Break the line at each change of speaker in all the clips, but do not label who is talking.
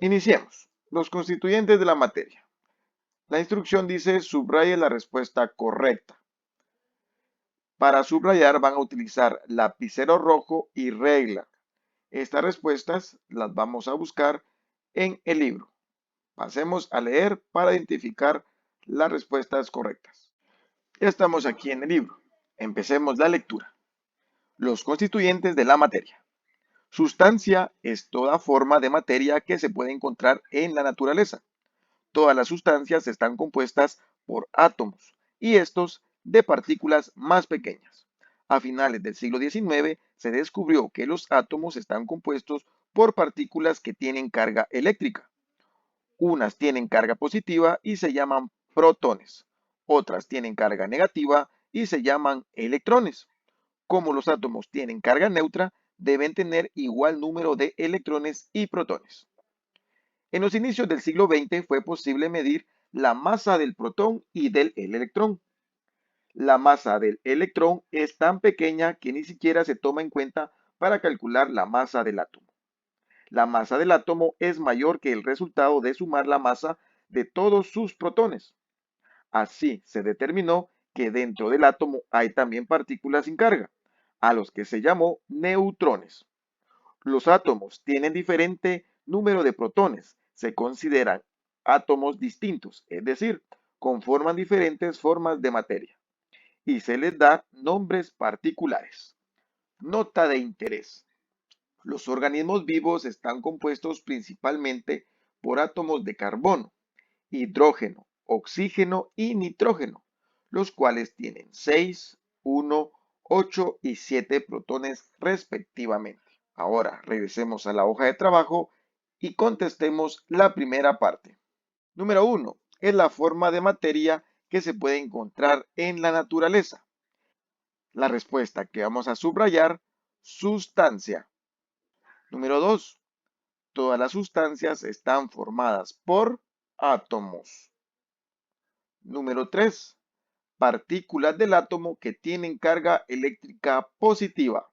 Iniciemos. Los constituyentes de la materia. La instrucción dice subraye la respuesta correcta. Para subrayar van a utilizar lapicero rojo y regla. Estas respuestas las vamos a buscar en el libro. Pasemos a leer para identificar las respuestas correctas. Ya estamos aquí en el libro. Empecemos la lectura. Los constituyentes de la materia. Sustancia es toda forma de materia que se puede encontrar en la naturaleza. Todas las sustancias están compuestas por átomos y estos de partículas más pequeñas. A finales del siglo XIX se descubrió que los átomos están compuestos por partículas que tienen carga eléctrica. Unas tienen carga positiva y se llaman protones. Otras tienen carga negativa y se llaman electrones. Como los átomos tienen carga neutra, deben tener igual número de electrones y protones. En los inicios del siglo XX fue posible medir la masa del protón y del electrón. La masa del electrón es tan pequeña que ni siquiera se toma en cuenta para calcular la masa del átomo. La masa del átomo es mayor que el resultado de sumar la masa de todos sus protones. Así se determinó que dentro del átomo hay también partículas sin carga, a los que se llamó neutrones. Los átomos tienen diferente número de protones, se consideran átomos distintos, es decir, conforman diferentes formas de materia, y se les da nombres particulares. Nota de interés. Los organismos vivos están compuestos principalmente por átomos de carbono, hidrógeno, oxígeno y nitrógeno, los cuales tienen 6, 1, 8 y 7 protones respectivamente. Ahora regresemos a la hoja de trabajo y contestemos la primera parte. Número 1. Es la forma de materia que se puede encontrar en la naturaleza. La respuesta que vamos a subrayar, sustancia. Número 2. Todas las sustancias están formadas por átomos. Número 3. Partículas del átomo que tienen carga eléctrica positiva.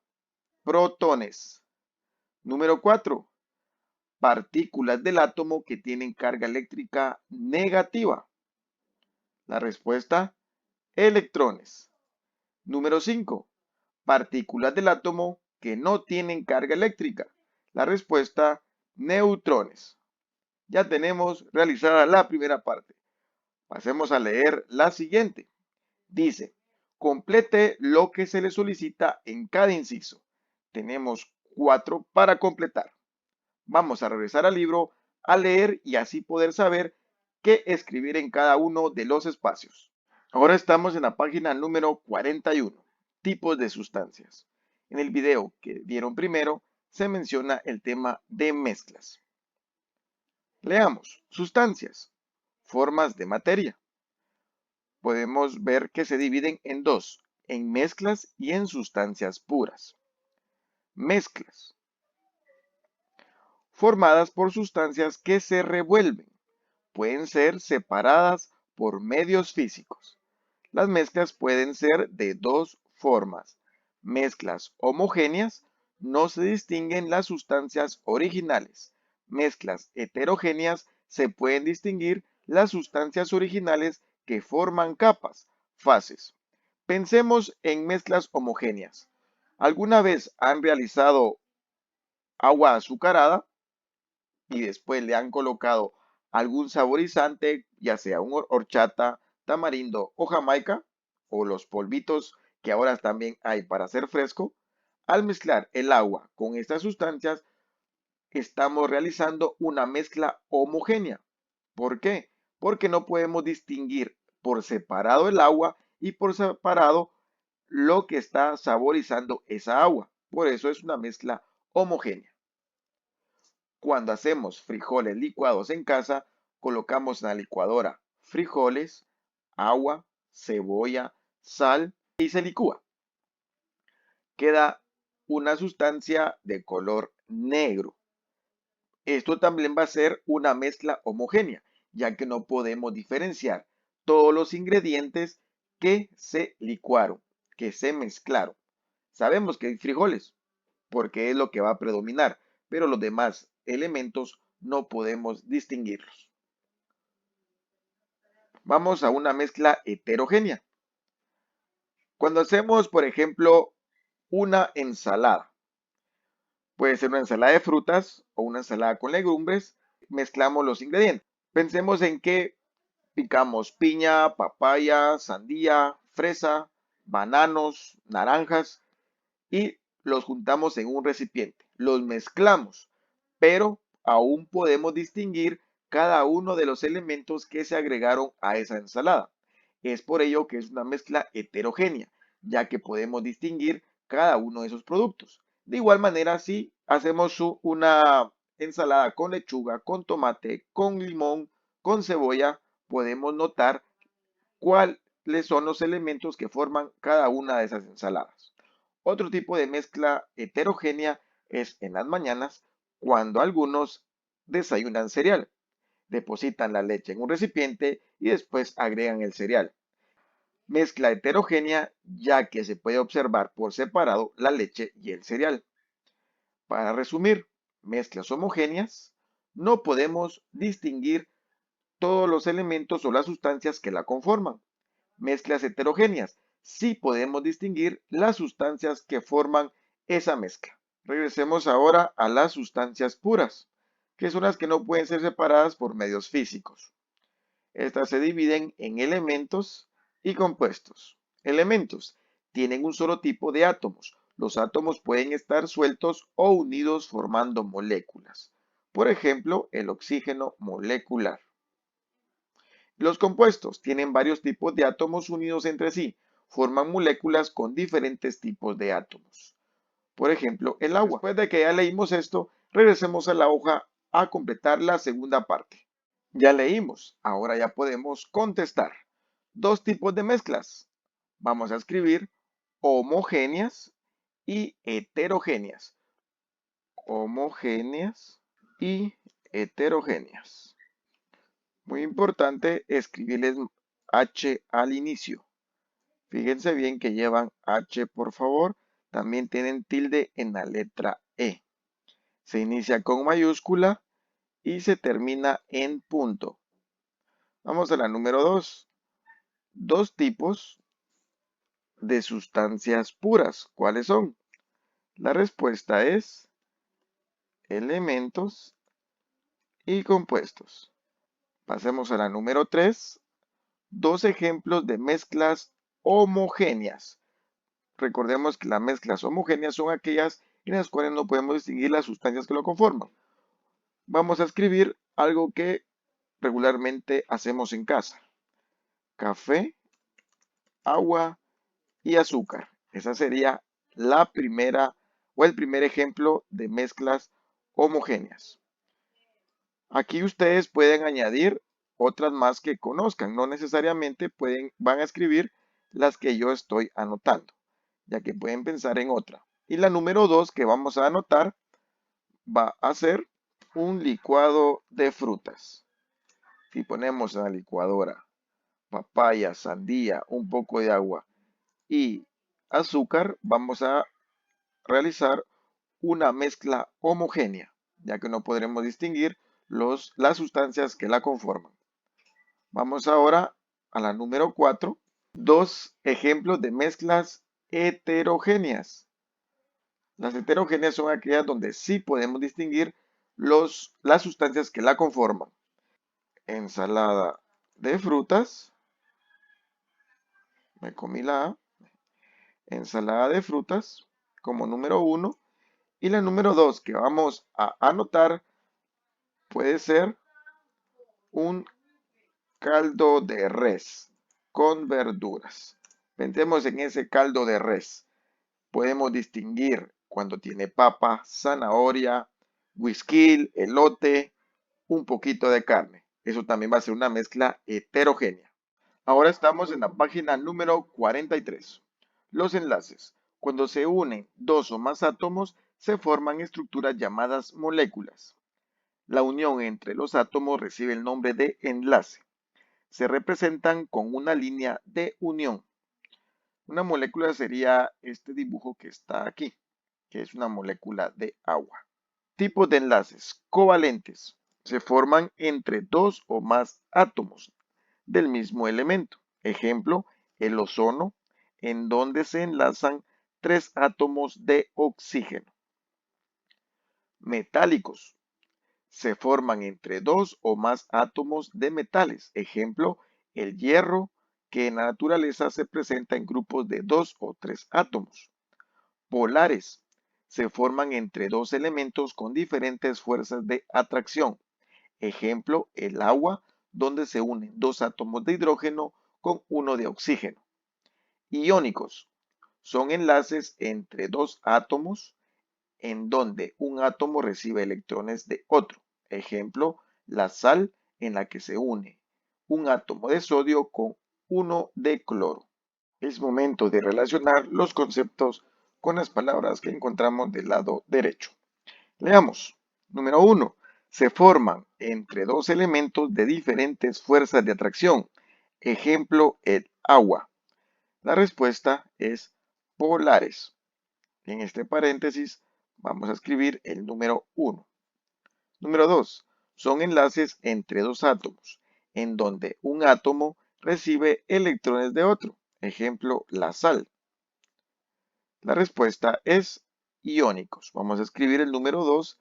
Protones. Número 4. Partículas del átomo que tienen carga eléctrica negativa. La respuesta, electrones. Número 5. Partículas del átomo que no tienen carga eléctrica. La respuesta, neutrones. Ya tenemos realizada la primera parte. Pasemos a leer la siguiente. Dice, complete lo que se le solicita en cada inciso. Tenemos 4 para completar. Vamos a regresar al libro a leer y así poder saber qué escribir en cada uno de los espacios. Ahora estamos en la página número 41, tipos de sustancias. En el video que vieron primero se menciona el tema de mezclas. Leamos, sustancias, formas de materia. Podemos ver que se dividen en dos, en mezclas y en sustancias puras. Mezclas, formadas por sustancias que se revuelven. Pueden ser separadas por medios físicos. Las mezclas pueden ser de dos formas. Mezclas homogéneas, no se distinguen las sustancias originales. Mezclas heterogéneas, se pueden distinguir las sustancias originales que forman capas, fases. Pensemos en mezclas homogéneas. ¿Alguna vez han realizado agua azucarada y después le han colocado algún saborizante, ya sea un horchata, tamarindo o jamaica, o los polvitos que ahora también hay para hacer fresco? Al mezclar el agua con estas sustancias, estamos realizando una mezcla homogénea. ¿Por qué? Porque no podemos distinguir por separado el agua y por separado lo que está saborizando esa agua. Por eso es una mezcla homogénea. Cuando hacemos frijoles licuados en casa, colocamos en la licuadora frijoles, agua, cebolla, sal y se licúa. Queda una sustancia de color negro. Esto también va a ser una mezcla homogénea, ya que no podemos diferenciar todos los ingredientes que se licuaron, que se mezclaron. Sabemos que hay frijoles, porque es lo que va a predominar, pero los demás elementos no podemos distinguirlos. Vamos a una mezcla heterogénea. Cuando hacemos, por ejemplo, una ensalada, puede ser una ensalada de frutas o una ensalada con legumbres, mezclamos los ingredientes. Pensemos en que picamos piña, papaya, sandía, fresa, bananos, naranjas y los juntamos en un recipiente. Los mezclamos, pero aún podemos distinguir cada uno de los elementos que se agregaron a esa ensalada. Es por ello que es una mezcla heterogénea, ya que podemos distinguir cada uno de esos productos. De igual manera, si hacemos una ensalada con lechuga, con tomate, con limón, con cebolla, podemos notar cuáles son los elementos que forman cada una de esas ensaladas. Otro tipo de mezcla heterogénea es en las mañanas, cuando algunos desayunan cereal. Depositan la leche en un recipiente y después agregan el cereal. Mezcla heterogénea, ya que se puede observar por separado la leche y el cereal. Para resumir, mezclas homogéneas, no podemos distinguir todos los elementos o las sustancias que la conforman. Mezclas heterogéneas, sí podemos distinguir las sustancias que forman esa mezcla. Regresemos ahora a las sustancias puras, que son las que no pueden ser separadas por medios físicos. Estas se dividen en elementos y compuestos. Elementos tienen un solo tipo de átomos. Los átomos pueden estar sueltos o unidos formando moléculas. Por ejemplo, el oxígeno molecular. Los compuestos tienen varios tipos de átomos unidos entre sí. Forman moléculas con diferentes tipos de átomos. Por ejemplo, el agua. Después de que ya leímos esto, regresemos a la hoja a completar la segunda parte. Ya leímos, ahora ya podemos contestar. Dos tipos de mezclas. Vamos a escribir homogéneas y heterogéneas. Homogéneas y heterogéneas. Muy importante escribirles H al inicio. Fíjense bien que llevan H, por favor. También tienen tilde en la letra E. Se inicia con mayúscula y se termina en punto. Vamos a la número 2. Dos tipos de sustancias puras. ¿Cuáles son? La respuesta es elementos y compuestos. Pasemos a la número 3. Dos ejemplos de mezclas homogéneas. Recordemos que las mezclas homogéneas son aquellas en las cuales no podemos distinguir las sustancias que lo conforman. Vamos a escribir algo que regularmente hacemos en casa. Café, agua y azúcar. Esa sería la primera o el primer ejemplo de mezclas homogéneas. Aquí ustedes pueden añadir otras más que conozcan. No necesariamente van a escribir las que yo estoy anotando, ya que pueden pensar en otra. Y la número 2 que vamos a anotar va a ser un licuado de frutas. Si ponemos en la licuadora papaya, sandía, un poco de agua y azúcar, vamos a realizar una mezcla homogénea, ya que no podremos distinguir las sustancias que la conforman. Vamos ahora a la número 4. Dos ejemplos de mezclas heterogéneas. Las heterogéneas son aquellas donde sí podemos distinguir las sustancias que la conforman. Ensalada de frutas. Me comí la A. Ensalada de frutas como número 1. Y la número 2 que vamos a anotar puede ser un caldo de res con verduras. Pensemos en ese caldo de res. Podemos distinguir cuando tiene papa, zanahoria, whisky, elote, un poquito de carne. Eso también va a ser una mezcla heterogénea. Ahora estamos en la página número 43. Los enlaces. Cuando se unen dos o más átomos, se forman estructuras llamadas moléculas. La unión entre los átomos recibe el nombre de enlace. Se representan con una línea de unión. Una molécula sería este dibujo que está aquí, que es una molécula de agua. Tipos de enlaces covalentes. se forman entre dos o más átomos del mismo elemento. Ejemplo, el ozono, en donde se enlazan tres átomos de oxígeno. Metálicos, se forman entre dos o más átomos de metales. Ejemplo, el hierro, que en la naturaleza se presenta en grupos de dos o tres átomos. Polares, se forman entre dos elementos con diferentes fuerzas de atracción. Ejemplo, el agua, donde se unen dos átomos de hidrógeno con uno de oxígeno. Iónicos, son enlaces entre dos átomos en donde un átomo recibe electrones de otro. Ejemplo, la sal en la que se une un átomo de sodio con uno de cloro. Es momento de relacionar los conceptos con las palabras que encontramos del lado derecho. Leamos. Número 1. Se forman entre dos elementos de diferentes fuerzas de atracción. Ejemplo, el agua. La respuesta es polares. En este paréntesis vamos a escribir el número 1. Número 2. Son enlaces entre dos átomos, en donde un átomo recibe electrones de otro. Ejemplo, la sal. La respuesta es iónicos. Vamos a escribir el número 2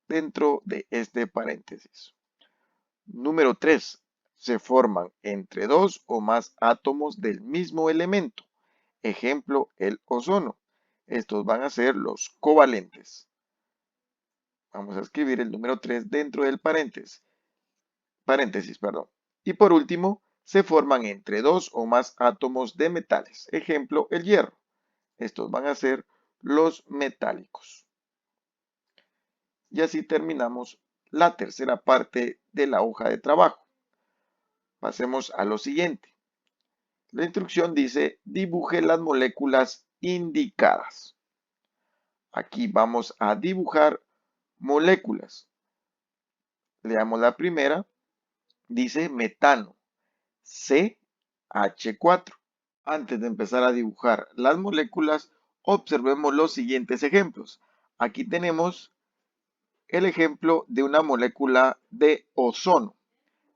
dentro de este paréntesis. Número 3. Se forman entre dos o más átomos del mismo elemento. Ejemplo, el ozono. Estos van a ser los covalentes. Vamos a escribir el número 3 dentro del paréntesis. Y por último, se forman entre dos o más átomos de metales. Ejemplo, el hierro. Estos van a ser los metálicos. Y así terminamos la tercera parte de la hoja de trabajo. Pasemos a lo siguiente. La instrucción dice, dibuje las moléculas indicadas. Aquí vamos a dibujar moléculas. Leamos la primera. Dice metano, CH4. Antes de empezar a dibujar las moléculas, observemos los siguientes ejemplos. Aquí tenemos el ejemplo de una molécula de ozono,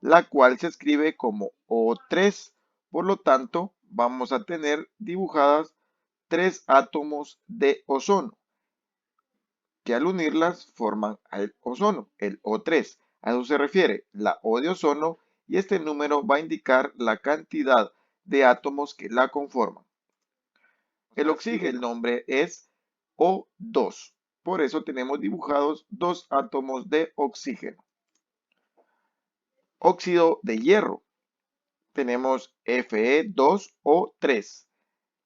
la cual se escribe como O3. Por lo tanto, vamos a tener dibujadas tres átomos de ozono, que al unirlas forman el ozono, el O3. A eso se refiere la O de ozono y este número va a indicar la cantidad de átomos que la conforman. El oxígeno, el nombre es O2. Por eso tenemos dibujados dos átomos de oxígeno. Óxido de hierro. Tenemos Fe2O3.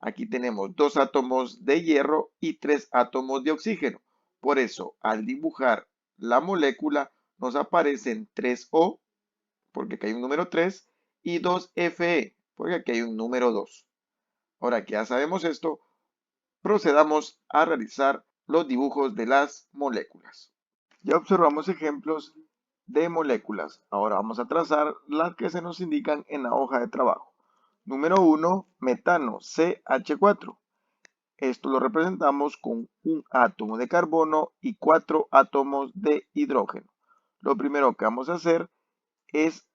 Aquí tenemos dos átomos de hierro y tres átomos de oxígeno. Por eso, al dibujar la molécula, nos aparecen 3O, porque aquí hay un número 3, y 2Fe, porque aquí hay un número 2. Ahora que ya sabemos esto, procedamos a realizar los dibujos de las moléculas. Ya observamos ejemplos de moléculas. Ahora vamos a trazar las que se nos indican en la hoja de trabajo. Número 1, metano, CH4. Esto lo representamos con un átomo de carbono y 4 átomos de hidrógeno. Lo primero que vamos a hacer es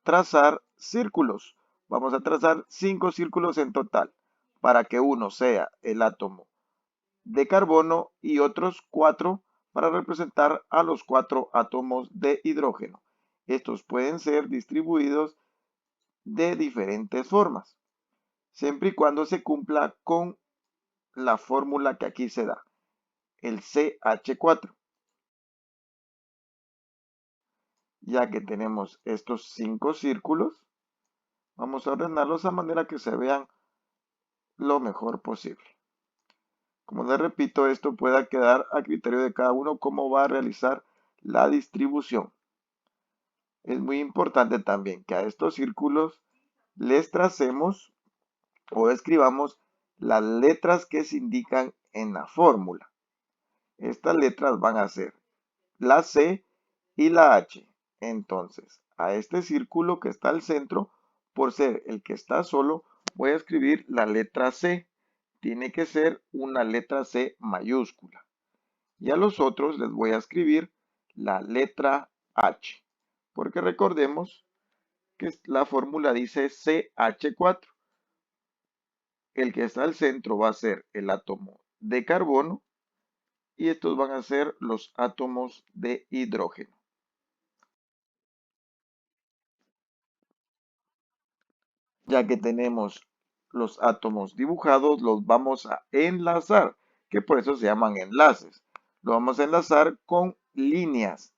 trazar círculos. Vamos a trazar 5 círculos en total, para que uno sea el átomo de carbono y otros 4 para representar a los 4 átomos de hidrógeno. Estos pueden ser distribuidos de diferentes formas, siempre y cuando se cumpla con la fórmula que aquí se da, el CH4. Ya que tenemos estos 5 círculos, vamos a ordenarlos a manera que se vean lo mejor posible. Como les repito, esto pueda quedar a criterio de cada uno cómo va a realizar la distribución. Es muy importante también que a estos círculos les tracemos o escribamos las letras que se indican en la fórmula. Estas letras van a ser la C y la H. Entonces, a este círculo que está al centro, por ser el que está solo, voy a escribir la letra C. Tiene que ser una letra C mayúscula. Y a los otros les voy a escribir la letra H, porque recordemos que la fórmula dice CH4. El que está al centro va a ser el átomo de carbono y estos van a ser los átomos de hidrógeno. Ya que tenemos los átomos dibujados, los vamos a enlazar, que por eso se llaman enlaces. Lo vamos a enlazar con líneas.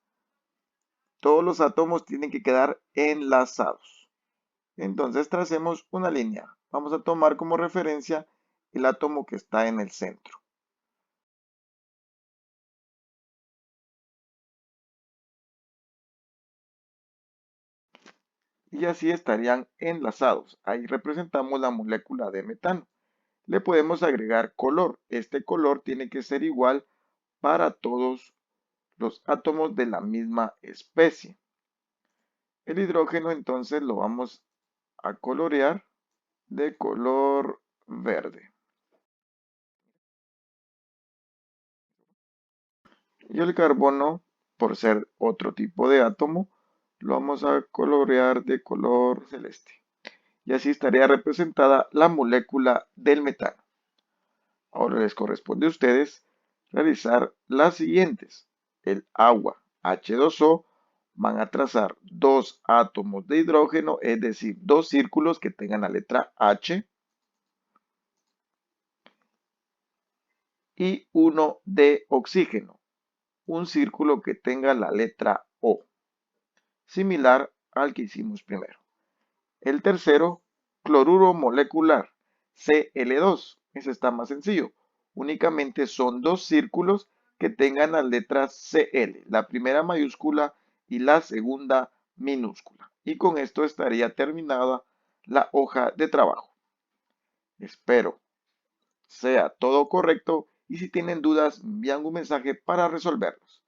Todos los átomos tienen que quedar enlazados. Entonces tracemos una línea. Vamos a tomar como referencia el átomo que está en el centro. Y así estarían enlazados. Ahí representamos la molécula de metano. Le podemos agregar color. Este color tiene que ser igual para todos los átomos de la misma especie. El hidrógeno entonces lo vamos a colorear de color verde. Y el carbono, por ser otro tipo de átomo, lo vamos a colorear de color celeste. Y así estaría representada la molécula del metano. Ahora les corresponde a ustedes realizar las siguientes. El agua H2O van a trazar dos átomos de hidrógeno, es decir, dos círculos que tengan la letra H y uno de oxígeno, un círculo que tenga la letra O, similar al que hicimos primero. El tercero, cloruro molecular, Cl2. Ese está más sencillo. Únicamente son dos círculos que tengan las letras Cl, la primera mayúscula y la segunda minúscula. Y con esto estaría terminada la hoja de trabajo. Espero sea todo correcto y si tienen dudas, envían un mensaje para resolverlos.